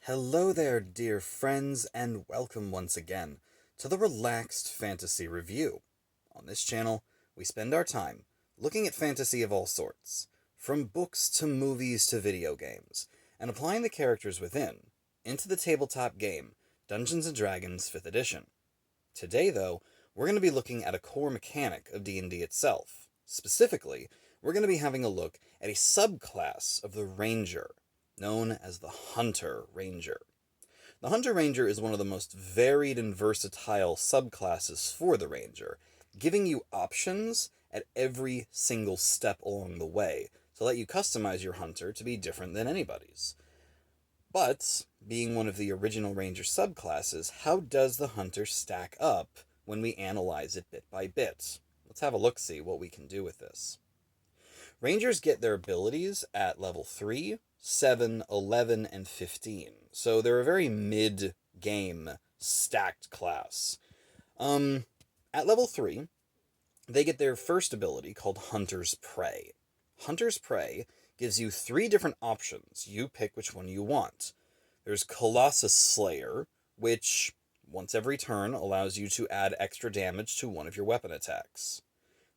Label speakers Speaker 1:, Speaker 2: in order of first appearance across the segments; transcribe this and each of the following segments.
Speaker 1: Hello there, dear friends, and welcome once again to the Relaxed Fantasy Review. On this channel, we spend our time looking at fantasy of all sorts, from books to movies to video games, and applying the characters within into the tabletop game Dungeons & Dragons 5th Edition. Today, though, we're going to be looking at a core mechanic of D&D itself. Specifically, we're going to be having a look at a subclass of the Ranger, known as the Hunter Ranger. The Hunter Ranger is one of the most varied and versatile subclasses for the Ranger, giving you options at every single step along the way to let you customize your Hunter to be different than anybody's. But, being one of the original Ranger subclasses, how does the Hunter stack up when we analyze it bit by bit? Let's have a look-see what we can do with this. Rangers get their abilities at level 3, 7, 11, and 15. So they're a very mid-game stacked class. At level 3, they get their first ability called Hunter's Prey. Hunter's Prey gives you 3 different options. You pick which one you want. There's Colossus Slayer, which, once every turn, allows you to add extra damage to one of your weapon attacks.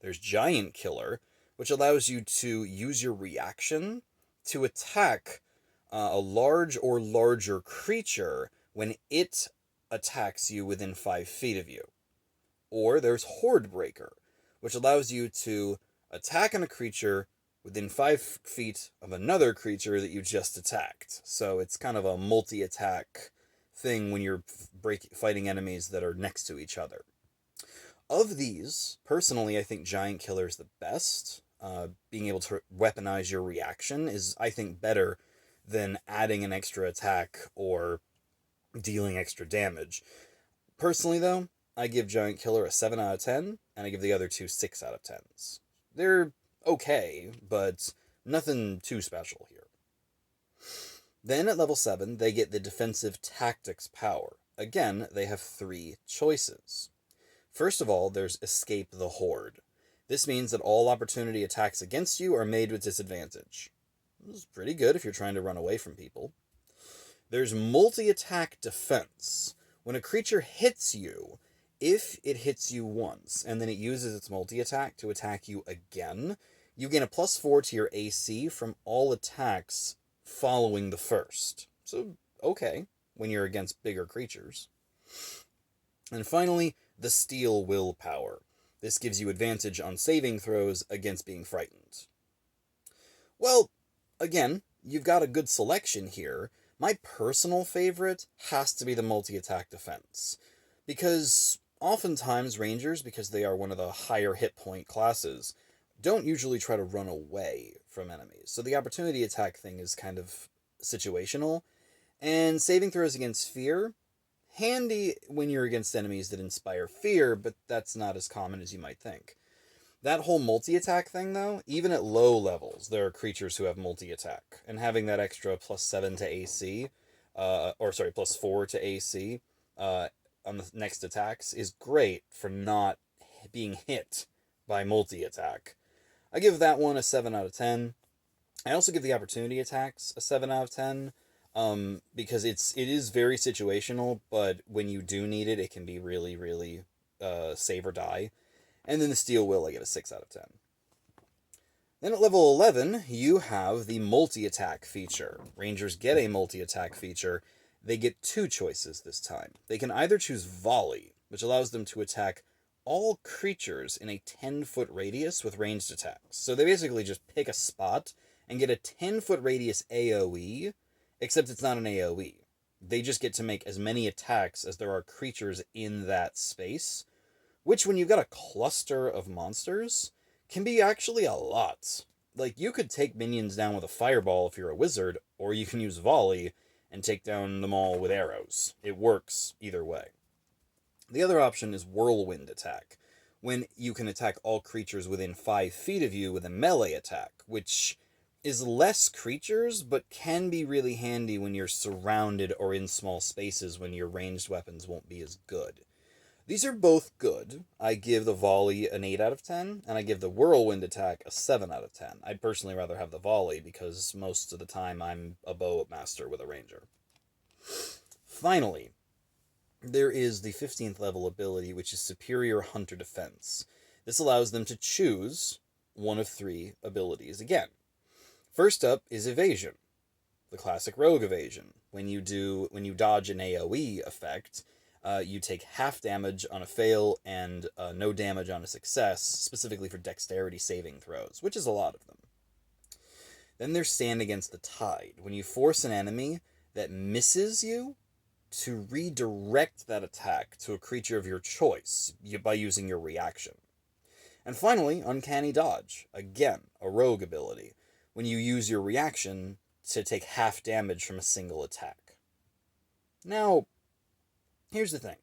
Speaker 1: There's Giant Killer, which allows you to use your reaction to attack a large or larger creature when it attacks you within 5 feet of you. Or there's Horde Breaker, which allows you to attack on a creature within 5 feet of another creature that you just attacked. So it's kind of a multi-attack thing when you're fighting enemies that are next to each other. Of these, personally, I think Giant Killer is the best. Being able to weaponize your reaction is, I think, better than adding an extra attack or dealing extra damage. Personally, though, I give Giant Killer a 7 out of 10, and I give the other two 6 out of 10s. They're okay, but nothing too special here. Then at level 7, they get the Defensive Tactics power. Again, they have 3 choices. First of all, there's Escape the Horde. This means that all opportunity attacks against you are made with disadvantage. This is pretty good if you're trying to run away from people. There's Multi-Attack Defense. When a creature hits you, if it hits you once, and then it uses its multi-attack to attack you again, you gain a +4 to your AC from all attacks following the first. So, okay, when you're against bigger creatures. And finally, the Steel Willpower. This gives you advantage on saving throws against being frightened. Well, again, you've got a good selection here. My personal favorite has to be the multi-attack defense. Because oftentimes Rangers, because they are one of the higher hit point classes, don't usually try to run away from enemies. So the opportunity attack thing is kind of situational. And saving throws against fear, handy when you're against enemies that inspire fear, but that's not as common as you might think. That whole multi-attack thing, though, even at low levels, there are creatures who have multi-attack. And having that extra +7 to AC, +4 to AC on the next attacks is great for not being hit by multi-attack. I give that one a 7 out of 10. I also give the opportunity attacks a 7 out of 10. Because it is very situational, but when you do need it, it can be really, really save or die. And then the Steel Will, I give a 6 out of 10. Then at level 11, you have the multi-attack feature. Rangers get a multi-attack feature. They get 2 choices this time. They can either choose Volley, which allows them to attack all creatures in a 10-foot radius with ranged attacks. So they basically just pick a spot and get a 10-foot radius AoE, except it's not an AoE. They just get to make as many attacks as there are creatures in that space, which when you've got a cluster of monsters, can be actually a lot. Like, you could take minions down with a fireball if you're a wizard, or you can use Volley and take down them all with arrows. It works either way. The other option is Whirlwind Attack, when you can attack all creatures within 5 feet of you with a melee attack, which is less creatures, but can be really handy when you're surrounded or in small spaces when your ranged weapons won't be as good. These are both good. I give the Volley an 8 out of 10, and I give the Whirlwind Attack a 7 out of 10. I'd personally rather have the Volley, because most of the time I'm a bow master with a ranger. Finally, there is the 15th level ability, which is Superior Hunter Defense. This allows them to choose one of 3 abilities again. First up is Evasion, the classic rogue evasion. When you dodge an AoE effect, you take half damage on a fail and no damage on a success, specifically for dexterity saving throws, which is a lot of them. Then there's Stand Against the Tide. When you force an enemy that misses you to redirect that attack to a creature of your choice by using your reaction. And finally, Uncanny Dodge. Again, a rogue ability. When you use your reaction to take half damage from a single attack. Now, here's the thing.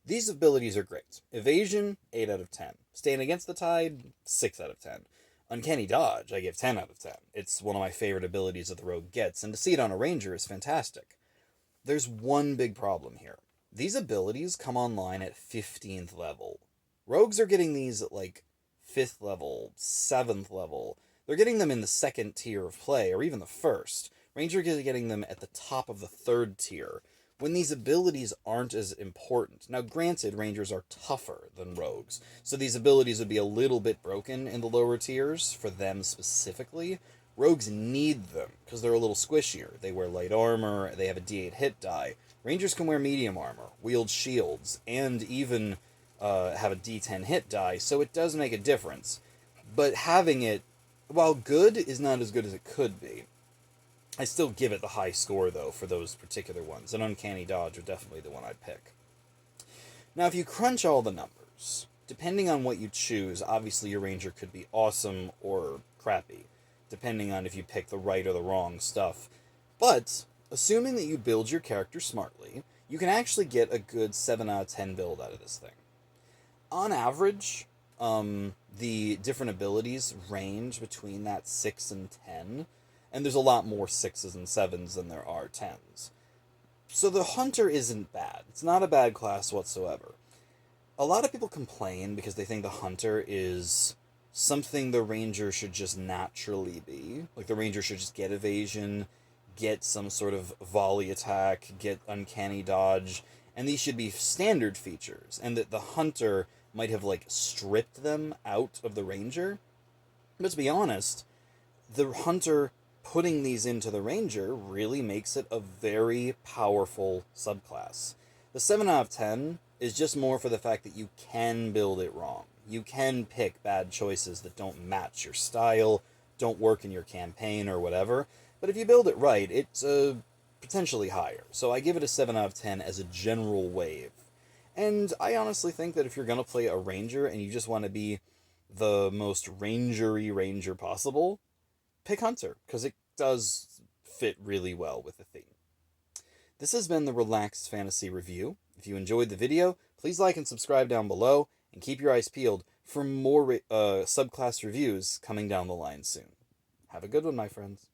Speaker 1: These abilities are great. Evasion, 8 out of 10. Stand Against the Tide, 6 out of 10. Uncanny Dodge, I give 10 out of 10. It's one of my favorite abilities that the rogue gets, and to see it on a ranger is fantastic. There's one big problem here. These abilities come online at 15th level. Rogues are getting these at like 5th level, 7th level. They're getting them in the 2nd tier of play, or even the 1st. Rangers are getting them at the top of the 3rd tier, when these abilities aren't as important. Now granted, Rangers are tougher than Rogues, so these abilities would be a little bit broken in the lower tiers, for them specifically. Rogues need them, because they're a little squishier. They wear light armor, they have a D8 hit die. Rangers can wear medium armor, wield shields, and even have a D10 hit die, so it does make a difference. But having it, while good, is not as good as it could be. I still give it the high score, though, for those particular ones, and Uncanny Dodge are definitely the one I'd pick. Now, if you crunch all the numbers, depending on what you choose, obviously your Ranger could be awesome or crappy, depending on if you pick the right or the wrong stuff. But, assuming that you build your character smartly, you can actually get a good 7 out of 10 build out of this thing. On average, the different abilities range between that 6 and 10, and there's a lot more 6s and 7s than there are 10s. So the Hunter isn't bad. It's not a bad class whatsoever. A lot of people complain because they think the Hunter is something the Ranger should just naturally be. Like, the Ranger should just get Evasion, get some sort of volley attack, get Uncanny Dodge, and these should be standard features, and that the Hunter might have, like, stripped them out of the Ranger. But to be honest, the Hunter putting these into the Ranger really makes it a very powerful subclass. The 7 out of 10 is just more for the fact that you can build it wrong. You can pick bad choices that don't match your style, don't work in your campaign or whatever, but if you build it right, it's potentially higher. So I give it a 7 out of 10 as a general wave. And I honestly think that if you're going to play a Ranger and you just want to be the most rangery Ranger possible, pick Hunter, because it does fit really well with the theme. This has been the Relaxed Fantasy Review. If you enjoyed the video, please like and subscribe down below, and keep your eyes peeled for more subclass reviews coming down the line soon. Have a good one, my friends.